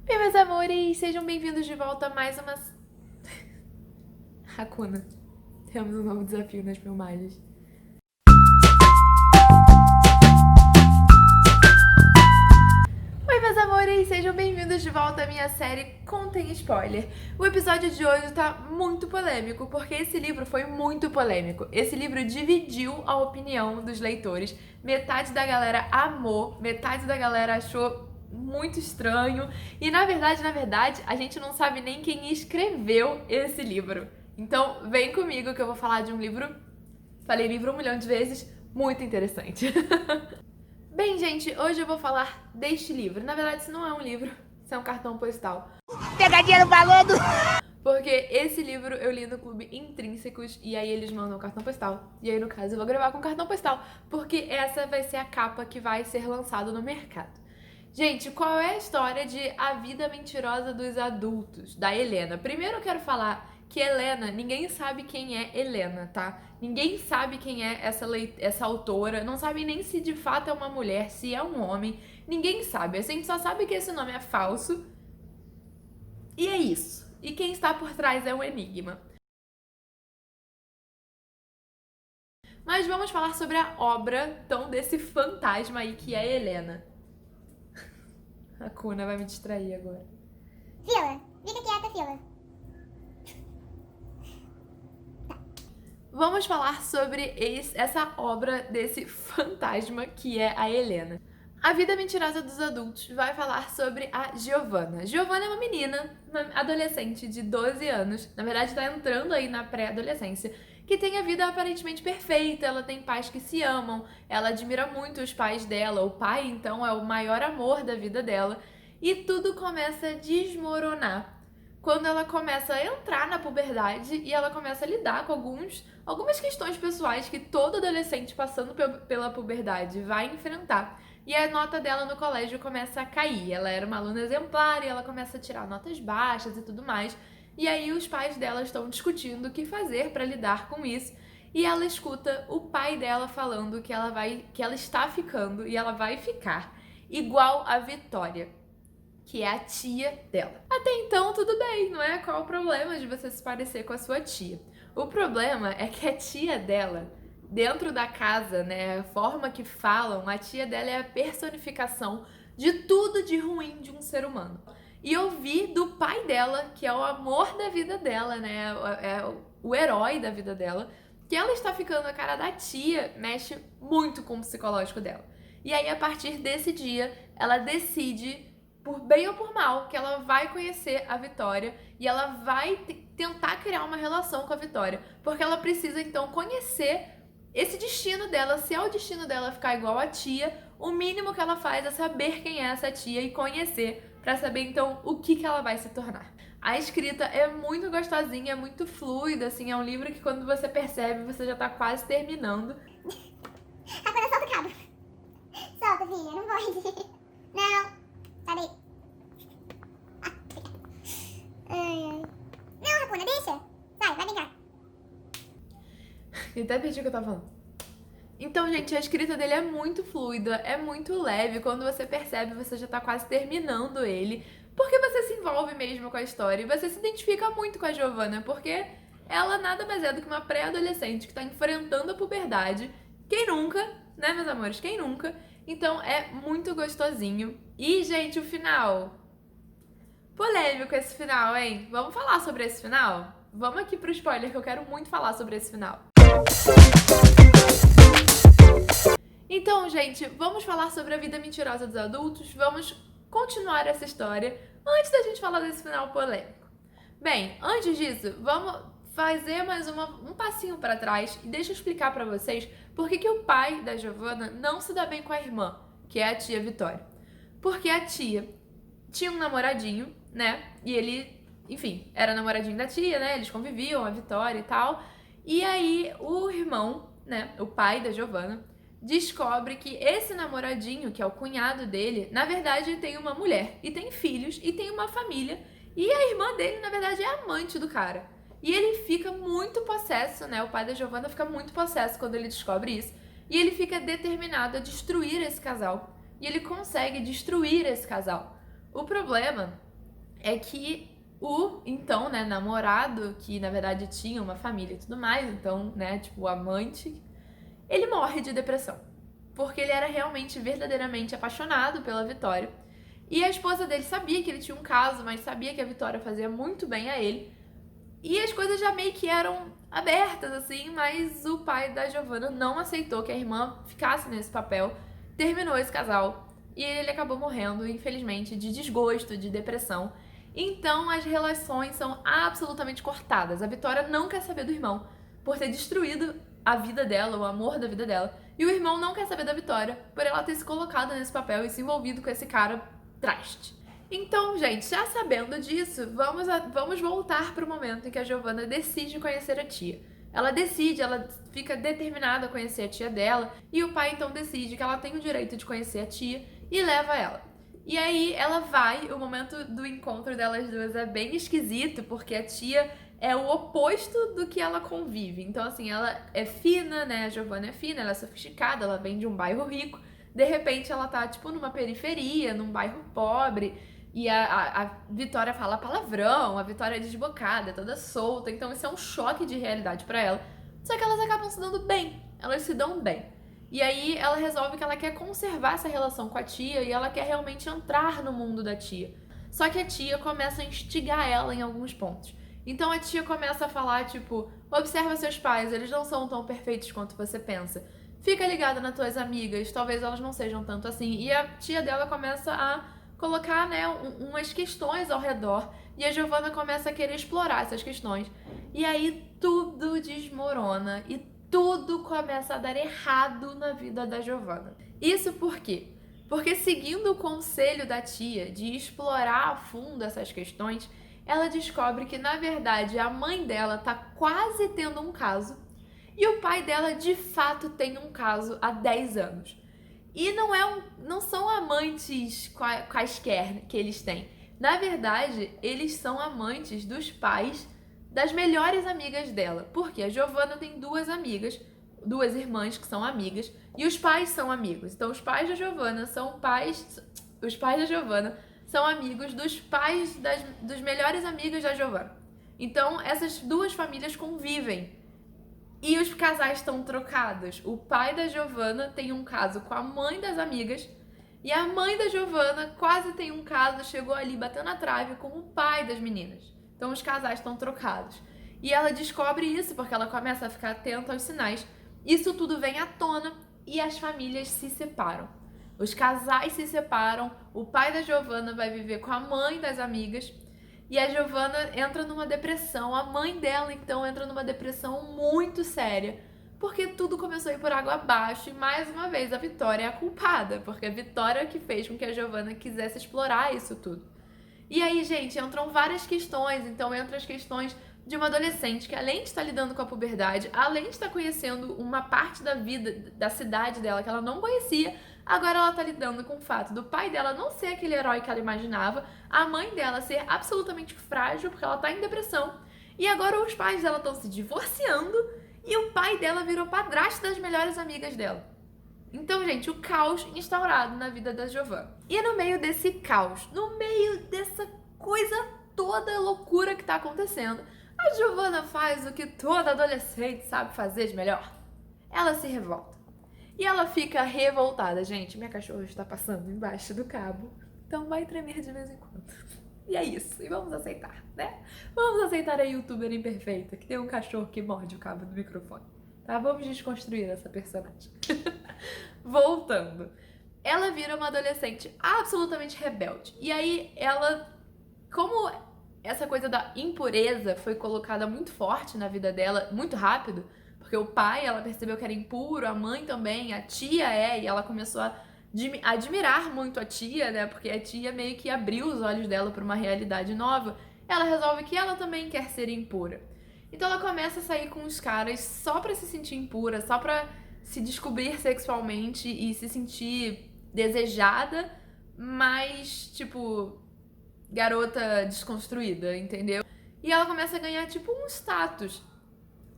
Oi, meus amores, sejam bem-vindos de volta a mais uma... Hakuna. Temos um novo desafio nas filmagens. Oi, meus amores, sejam bem-vindos de volta à minha série Contém Spoiler. O episódio de hoje tá muito polêmico, porque esse livro foi muito polêmico. Esse livro dividiu a opinião dos leitores. Metade da galera amou, metade da galera achou muito estranho. E na verdade, a gente não sabe nem quem escreveu esse livro. Então, vem comigo que eu vou falar de um livro, falei livro 1 milhão de vezes, muito interessante. Bem, gente, hoje eu vou falar deste livro. Na verdade, isso não é um livro, isso é um cartão postal. Pegadinha no balodo! Porque esse livro eu li no Clube Intrínsecos e aí eles mandam o cartão postal. E aí, no caso, eu vou gravar com cartão postal, porque essa vai ser a capa que vai ser lançada no mercado. Gente, qual é a história de A Vida Mentirosa dos Adultos, da Helena? Primeiro eu quero falar que Helena, ninguém sabe quem é Helena, tá? Ninguém sabe quem é essa autora, não sabe nem se de fato é uma mulher, se é um homem, ninguém sabe. A gente só sabe que esse nome é falso e é isso. E quem está por trás é um enigma. Mas vamos falar sobre a obra, então, desse fantasma aí que é Helena. A Kuna vai me distrair agora. Fila, fica quieta, Fila. Vamos falar sobre essa obra desse fantasma que é a Helena. A Vida Mentirosa dos Adultos vai falar sobre a Giovanna. Giovanna é uma menina, uma adolescente de 12 anos, na verdade está entrando aí na pré-adolescência, que tem a vida aparentemente perfeita, ela tem pais que se amam, ela admira muito os pais dela, o pai então é o maior amor da vida dela, e tudo começa a desmoronar quando ela começa a entrar na puberdade e ela começa a lidar com algumas questões pessoais que todo adolescente passando pela puberdade vai enfrentar. E a nota dela no colégio começa a cair. Ela era uma aluna exemplar e ela começa a tirar notas baixas e tudo mais. E aí os pais dela estão discutindo o que fazer para lidar com isso. E ela escuta o pai dela falando que ela está ficando e ela vai ficar igual a Vitória, que é a tia dela. Até então, tudo bem, não é? Qual o problema de você se parecer com a sua tia? O problema é que a tia dela, dentro da casa, né, a forma que falam, a tia dela é a personificação de tudo de ruim de um ser humano. E ouvir do pai dela, que é o amor da vida dela, né, é o herói da vida dela, que ela está ficando a cara da tia, mexe muito com o psicológico dela. E aí, a partir desse dia, ela decide, por bem ou por mal, que ela vai conhecer a Vitória e ela vai tentar criar uma relação com a Vitória, porque ela precisa então conhecer esse destino dela. Se é o destino dela ficar igual a tia, o mínimo que ela faz é saber quem é essa tia e conhecer, para saber então o que ela vai se tornar. A escrita é muito gostosinha, é muito fluida, assim, é um livro que quando você percebe, você já tá quase terminando. Hakuna, solta o cabo. Solta, filha, não pode. Não, sai daí. Ai. Não, Hakuna, deixa. Vai brincar. E até perdi o que eu tava falando. Então, gente, a escrita dele é muito fluida, é muito leve. Quando você percebe, você já tá quase terminando ele. Porque você se envolve mesmo com a história e você se identifica muito com a Giovanna, porque ela nada mais é do que uma pré-adolescente que tá enfrentando a puberdade. Quem nunca, né, meus amores? Quem nunca? Então, é muito gostosinho. E, gente, o final... polêmico esse final, hein? Vamos falar sobre esse final? Vamos aqui pro spoiler que eu quero muito falar sobre esse final. Então, gente, vamos falar sobre A Vida Mentirosa dos Adultos, vamos continuar essa história antes da gente falar desse final polêmico. Bem, antes disso, vamos fazer mais um passinho para trás e deixa eu explicar para vocês por que o pai da Giovanna não se dá bem com a irmã, que é a tia Vitória. Porque a tia tinha um namoradinho, né, e ele, enfim, era namoradinho da tia, né, eles conviviam, a Vitória e tal, e aí o irmão, né, o pai da Giovanna, descobre que esse namoradinho, que é o cunhado dele, na verdade tem uma mulher, e tem filhos, e tem uma família, e a irmã dele, na verdade, é amante do cara. E ele fica muito possesso, né, o pai da Giovanna fica muito possesso quando ele descobre isso, e ele fica determinado a destruir esse casal, e ele consegue destruir esse casal. O problema é que o, então, né, namorado, que na verdade tinha uma família e tudo mais, então, né, tipo, o amante, ele morre de depressão. Porque ele era realmente, verdadeiramente apaixonado pela Vitória. E a esposa dele sabia que ele tinha um caso, mas sabia que a Vitória fazia muito bem a ele. E as coisas já meio que eram abertas, assim, mas o pai da Giovanna não aceitou que a irmã ficasse nesse papel, terminou esse casal e ele acabou morrendo, infelizmente, de desgosto, de depressão. Então as relações são absolutamente cortadas. A Vitória não quer saber do irmão por ter destruído a vida dela, o amor da vida dela. E o irmão não quer saber da Vitória por ela ter se colocado nesse papel e se envolvido com esse cara traste. Então, gente, já sabendo disso, vamos voltar para o momento em que a Giovanna decide conhecer a tia. Ela decide, ela fica determinada a conhecer a tia dela, e o pai então decide que ela tem o direito de conhecer a tia e leva ela. E aí ela vai, o momento do encontro delas duas é bem esquisito, porque a tia é o oposto do que ela convive. Então, assim, ela é fina, né? A Giovanna é fina, ela é sofisticada, ela vem de um bairro rico. De repente, ela tá, tipo, numa periferia, num bairro pobre. E a Vitória fala palavrão, a Vitória é desbocada, toda solta. Então, isso é um choque de realidade pra ela. Só que elas acabam se dando bem. Elas se dão bem. E aí, ela resolve que ela quer conservar essa relação com a tia e ela quer realmente entrar no mundo da tia. Só que a tia começa a instigar ela em alguns pontos. Então a tia começa a falar, tipo, observa seus pais, eles não são tão perfeitos quanto você pensa. Fica ligada nas tuas amigas, talvez elas não sejam tanto assim. E a tia dela começa a colocar, né, umas questões ao redor. E a Giovanna começa a querer explorar essas questões. E aí tudo desmorona e tudo começa a dar errado na vida da Giovanna. Isso por quê? Porque seguindo o conselho da tia de explorar a fundo essas questões, ela descobre que, na verdade, a mãe dela tá quase tendo um caso e o pai dela, de fato, tem um caso há 10 anos. E não são amantes quaisquer que eles têm. Na verdade, eles são amantes dos pais das melhores amigas dela. Porque a Giovanna tem duas amigas, duas irmãs que são amigas, e os pais são amigos. Então, os pais da Giovanna são pais... Os pais da Giovanna são amigos dos pais dos melhores amigos da Giovanna. Então, essas duas famílias convivem. E os casais estão trocados. O pai da Giovanna tem um caso com a mãe das amigas. E a mãe da Giovanna quase tem um caso, chegou ali batendo na trave com o pai das meninas. Então, os casais estão trocados. E ela descobre isso porque ela começa a ficar atenta aos sinais. Isso tudo vem à tona e as famílias se separam. Os casais se separam, o pai da Giovanna vai viver com a mãe das amigas e a Giovanna entra numa depressão. A mãe dela, então, entra numa depressão muito séria, porque tudo começou a ir por água abaixo e, mais uma vez, a Vitória é a culpada, porque a Vitória que fez com que a Giovanna quisesse explorar isso tudo. E aí, gente, entram várias questões. Então, entram as questões de uma adolescente que, além de estar lidando com a puberdade, além de estar conhecendo uma parte da vida, da cidade dela que ela não conhecia, agora ela tá lidando com o fato do pai dela não ser aquele herói que ela imaginava, a mãe dela ser absolutamente frágil porque ela tá em depressão, e agora os pais dela estão se divorciando e o pai dela virou padrasto das melhores amigas dela. Então, gente, o caos instaurado na vida da Giovanna. E no meio desse caos, no meio dessa coisa toda loucura que tá acontecendo, a Giovanna faz o que toda adolescente sabe fazer de melhor. Ela se revolta. E ela fica revoltada. Gente, minha cachorra está passando embaixo do cabo, então vai tremer de vez em quando. E é isso, e vamos aceitar, né? Vamos aceitar a youtuber imperfeita que tem um cachorro que morde o cabo do microfone, tá? Vamos desconstruir essa personagem. Voltando. Ela vira uma adolescente absolutamente rebelde. E aí ela, como essa coisa da impureza foi colocada muito forte na vida dela, muito rápido, porque o pai, ela percebeu que era impuro, a mãe também, a tia e ela começou a admirar muito a tia, né? Porque a tia meio que abriu os olhos dela para uma realidade nova. Ela resolve que ela também quer ser impura. Então ela começa a sair com os caras só pra se sentir impura, só pra se descobrir sexualmente e se sentir desejada, mas, tipo, garota desconstruída, entendeu? E ela começa a ganhar, tipo, um status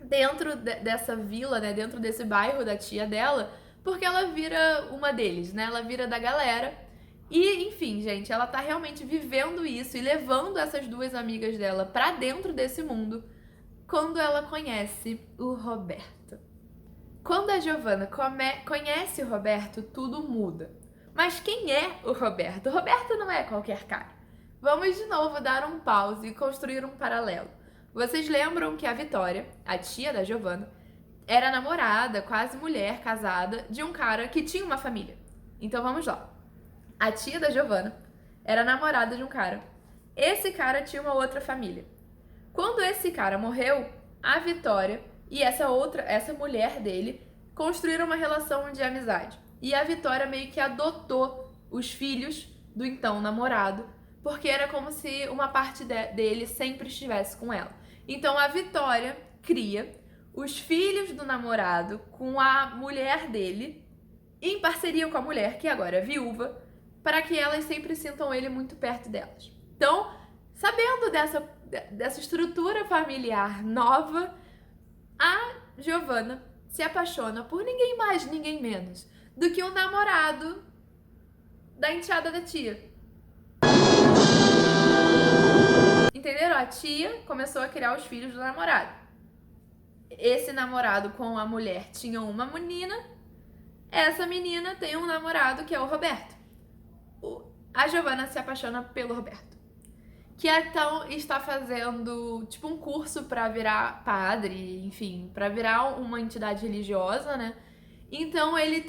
dentro dessa vila, né, dentro desse bairro da tia dela, porque ela vira uma deles, né, ela vira da galera E, enfim, gente, ela tá realmente vivendo isso e levando essas duas amigas dela pra dentro desse mundo quando ela conhece o Roberto. Quando a Giovanna conhece o Roberto, tudo muda. Mas quem é o Roberto? O Roberto não é qualquer cara. Vamos de novo dar um pause e construir um paralelo. Vocês lembram que a Vitória, a tia da Giovanna, era namorada, quase mulher, casada, de um cara que tinha uma família. Então vamos lá. A tia da Giovanna era namorada de um cara. Esse cara tinha uma outra família. Quando esse cara morreu, a Vitória e essa mulher dele construíram uma relação de amizade. E a Vitória meio que adotou os filhos do então namorado, porque era como se uma parte dele sempre estivesse com ela. Então a Vitória cria os filhos do namorado com a mulher dele, em parceria com a mulher, que agora é viúva, para que elas sempre sintam ele muito perto delas. Então, sabendo dessa estrutura familiar nova, a Giovanna se apaixona por ninguém mais, ninguém menos do que o namorado da enteada da tia. Entenderam? A tia começou a criar os filhos do namorado. Esse namorado com a mulher tinha uma menina. Essa menina tem um namorado que é o Roberto. A Giovanna se apaixona pelo Roberto, que então está fazendo tipo um curso para virar padre, enfim, para virar uma entidade religiosa, né? Então ele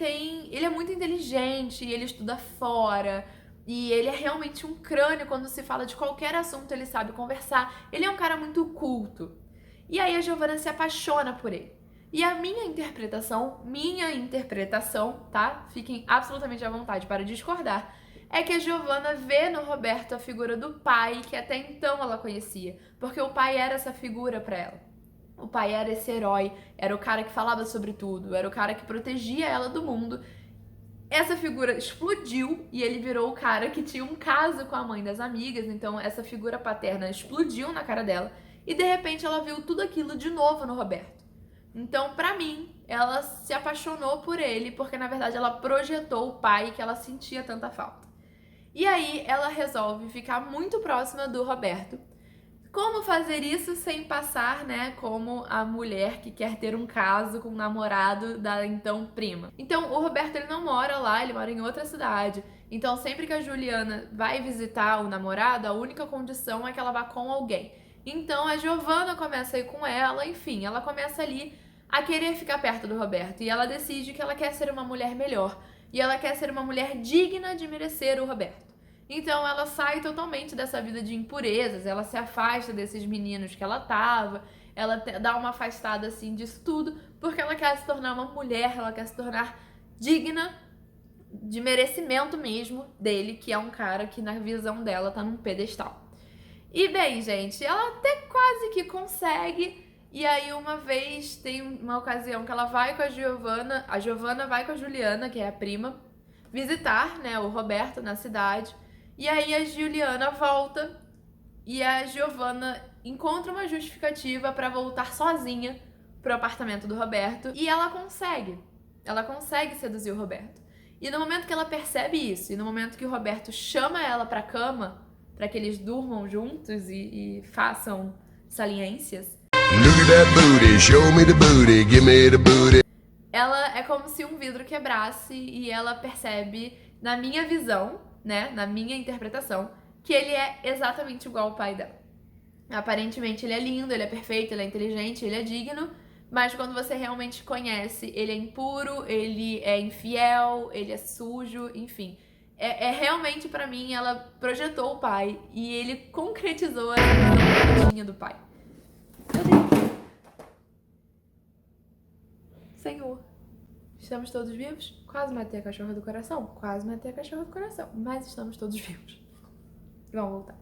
é muito inteligente, ele estuda fora, e ele é realmente um crânio quando se fala de qualquer assunto, ele sabe conversar. Ele é um cara muito culto. E aí a Giovanna se apaixona por ele. E a minha interpretação, tá? Fiquem absolutamente à vontade para discordar, é que a Giovanna vê no Roberto a figura do pai que até então ela conhecia, porque o pai era essa figura para ela. O pai era esse herói, era o cara que falava sobre tudo, era o cara que protegia ela do mundo. Essa figura explodiu e ele virou o cara que tinha um caso com a mãe das amigas, então essa figura paterna explodiu na cara dela e de repente ela viu tudo aquilo de novo no Roberto. Então, pra mim, ela se apaixonou por ele porque na verdade ela projetou o pai que ela sentia tanta falta. E aí ela resolve ficar muito próxima do Roberto. Como fazer isso sem passar, né, como a mulher que quer ter um caso com o namorado da então prima? Então, o Roberto, ele não mora lá, ele mora em outra cidade. Então, sempre que a Juliana vai visitar o namorado, a única condição é que ela vá com alguém. Então, a Giovanna começa a ir com ela, enfim, ela começa ali a querer ficar perto do Roberto. E ela decide que ela quer ser uma mulher melhor. E ela quer ser uma mulher digna de merecer o Roberto. Então ela sai totalmente dessa vida de impurezas, ela se afasta desses meninos que ela tava, ela dá uma afastada assim disso tudo, porque ela quer se tornar uma mulher, ela quer se tornar digna de merecimento mesmo dele, que é um cara que na visão dela tá num pedestal. E bem, gente, ela até quase que consegue, e aí uma vez tem uma ocasião que ela vai com a Giovanna vai com a Juliana, que é a prima, visitar, né, o Roberto na cidade. E aí a Juliana volta e a Giovanna encontra uma justificativa para voltar sozinha pro apartamento do Roberto e ela consegue seduzir o Roberto. E no momento que ela percebe isso, e no momento que o Roberto chama ela pra cama, para que eles durmam juntos e façam saliências, Look at that booty, show me the booty, give me the booty. Ela é como se um vidro quebrasse e ela percebe, na minha visão, né, na minha interpretação, que ele é exatamente igual ao pai dela. Aparentemente ele é lindo, ele é perfeito, ele é inteligente, ele é digno, mas quando você realmente conhece, ele é impuro, ele é infiel, ele é sujo, enfim. Realmente, pra mim, ela projetou o pai e ele concretizou a visão que tinha do pai. Meu Deus. Senhor, estamos todos vivos? Quase matei a cachorra do coração? Quase matei a cachorra do coração, mas estamos todos vivos. Vamos voltar.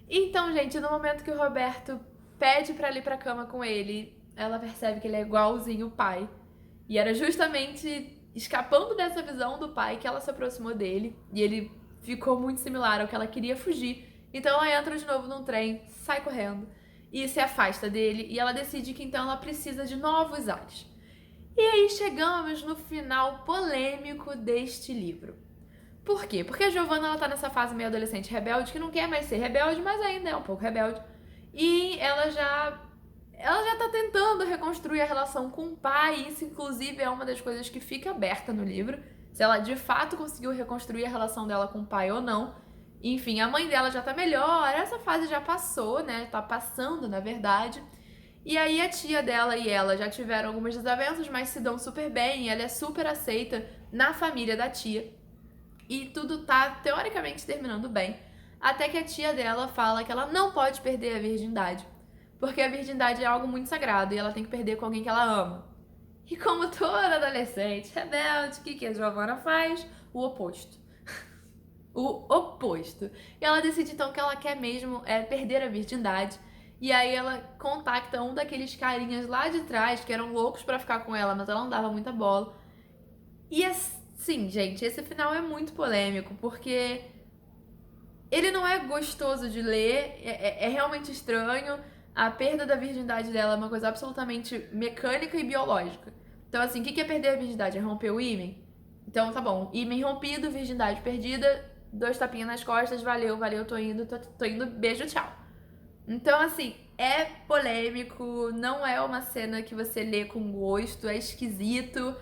Então, gente, no momento que o Roberto pede pra ir pra cama com ele, ela percebe que ele é igualzinho o pai. E era justamente escapando dessa visão do pai que ela se aproximou dele. E ele ficou muito similar ao que ela queria fugir. Então ela entra de novo num trem, sai correndo e se afasta dele. E ela decide que então ela precisa de novos ares. E aí chegamos no final polêmico deste livro. Por quê? Porque a Giovanna, ela tá nessa fase meio adolescente rebelde, que não quer mais ser rebelde, mas ainda é um pouco rebelde. E ela já tá tentando reconstruir a relação com o pai, e isso inclusive é uma das coisas que fica aberta no livro, se ela de fato conseguiu reconstruir a relação dela com o pai ou não. Enfim, a mãe dela já tá melhor, essa fase já passou, né? Tá passando, na verdade. E aí a tia dela e ela já tiveram algumas desavenças, mas se dão super bem, e ela é super aceita na família da tia. E tudo tá, teoricamente, terminando bem. Até que a tia dela fala que ela não pode perder a virgindade. Porque a virgindade é algo muito sagrado e ela tem que perder com alguém que ela ama. E como toda adolescente rebelde, o que a Giovanna faz? O oposto. O oposto. E ela decide então que ela quer mesmo perder a virgindade. E aí ela contacta um daqueles carinhas lá de trás que eram loucos pra ficar com ela, mas ela não dava muita bola. E assim, gente, esse final é muito polêmico, porque ele não é gostoso de ler, é realmente estranho. A perda da virgindade dela é uma coisa absolutamente mecânica e biológica. Então, assim, o que é perder a virgindade? É romper o ímen? Então, tá bom, ímen rompido, virgindade perdida, 2 tapinhas nas costas, valeu, tô indo, beijo, tchau. Então, assim, é polêmico, não é uma cena que você lê com gosto, é esquisito,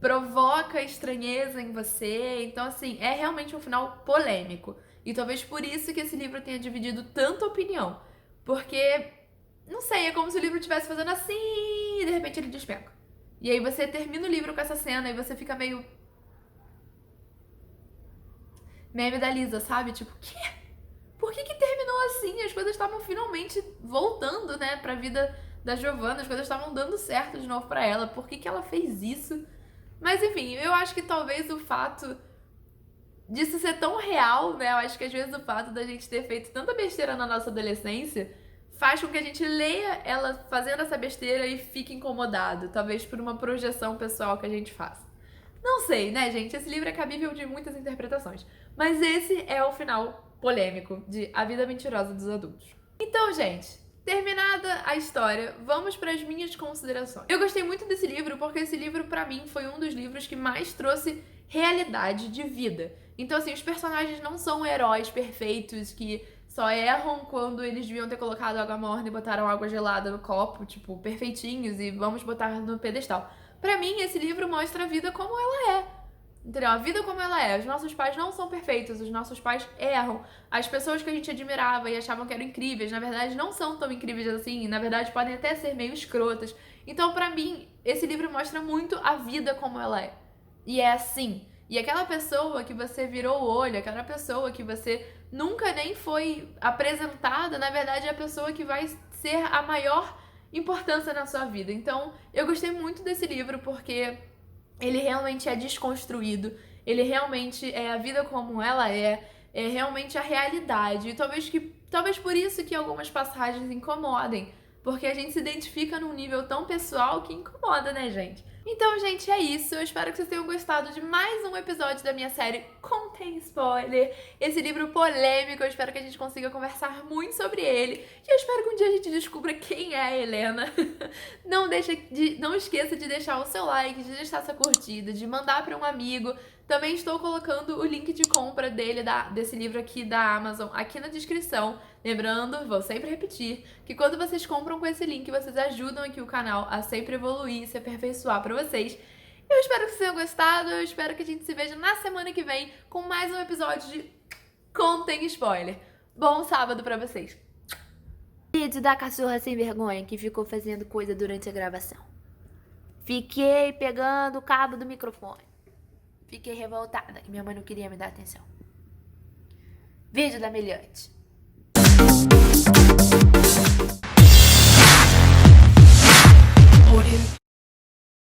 provoca estranheza em você. Então, assim, é realmente um final polêmico. E talvez por isso que esse livro tenha dividido tanta opinião. Porque, não sei, é como se o livro estivesse fazendo assim e de repente ele despenca. E aí você termina o livro com essa cena e você fica meio... meme da Lisa, sabe? Tipo, quê? Por que terminou assim? As coisas estavam finalmente voltando, né, pra vida da Giovanna, as coisas estavam dando certo de novo pra ela. Por que ela fez isso? Mas enfim, eu acho que talvez o fato disso ser tão real, né, eu acho que às vezes o fato da gente ter feito tanta besteira na nossa adolescência faz com que a gente leia ela fazendo essa besteira e fique incomodado, talvez por uma projeção pessoal que a gente faz. Não sei, né, gente? Esse livro é cabível de muitas interpretações. Mas esse é o final polêmico de A Vida Mentirosa dos Adultos. Então, gente, terminada a história, vamos para as minhas considerações. Eu gostei muito desse livro porque esse livro, pra mim, foi um dos livros que mais trouxe realidade de vida. Então, assim, os personagens não são heróis perfeitos que só erram quando eles deviam ter colocado água morna e botaram água gelada no copo, tipo, perfeitinhos, e vamos botar no pedestal. Pra mim, esse livro mostra a vida como ela é. Entendeu? A vida como ela é. Os nossos pais não são perfeitos, os nossos pais erram. As pessoas que a gente admirava e achavam que eram incríveis, na verdade, não são tão incríveis assim. Na verdade, podem até ser meio escrotas. Então, pra mim, esse livro mostra muito a vida como ela é. E é assim. E aquela pessoa que você virou o olho, aquela pessoa que você nunca nem foi apresentada, na verdade, é a pessoa que vai ser a maior importância na sua vida. Então, eu gostei muito desse livro porque ele realmente é desconstruído, ele realmente é a vida como ela é realmente a realidade. E talvez por isso que algumas passagens incomodem, porque a gente se identifica num nível tão pessoal que incomoda, né, gente? Então, gente, é isso. Eu espero que vocês tenham gostado de mais um episódio da minha série Contém Spoiler. Esse livro polêmico, eu espero que a gente consiga conversar muito sobre ele. E eu espero que um dia a gente descubra quem é a Helena. Não esqueça de deixar o seu like, de deixar essa curtida, de mandar para um amigo. Também estou colocando o link de compra desse livro aqui da Amazon aqui na descrição. Lembrando, vou sempre repetir, que quando vocês compram com esse link, vocês ajudam aqui o canal a sempre evoluir e se aperfeiçoar pra vocês. Eu espero que vocês tenham gostado, eu espero que a gente se veja na semana que vem com mais um episódio de Contém Spoiler. Bom sábado pra vocês. Vídeo da cachorra sem vergonha que ficou fazendo coisa durante a gravação. Fiquei pegando o cabo do microfone. Fiquei revoltada que minha mãe não queria me dar atenção. Vídeo da Meliante.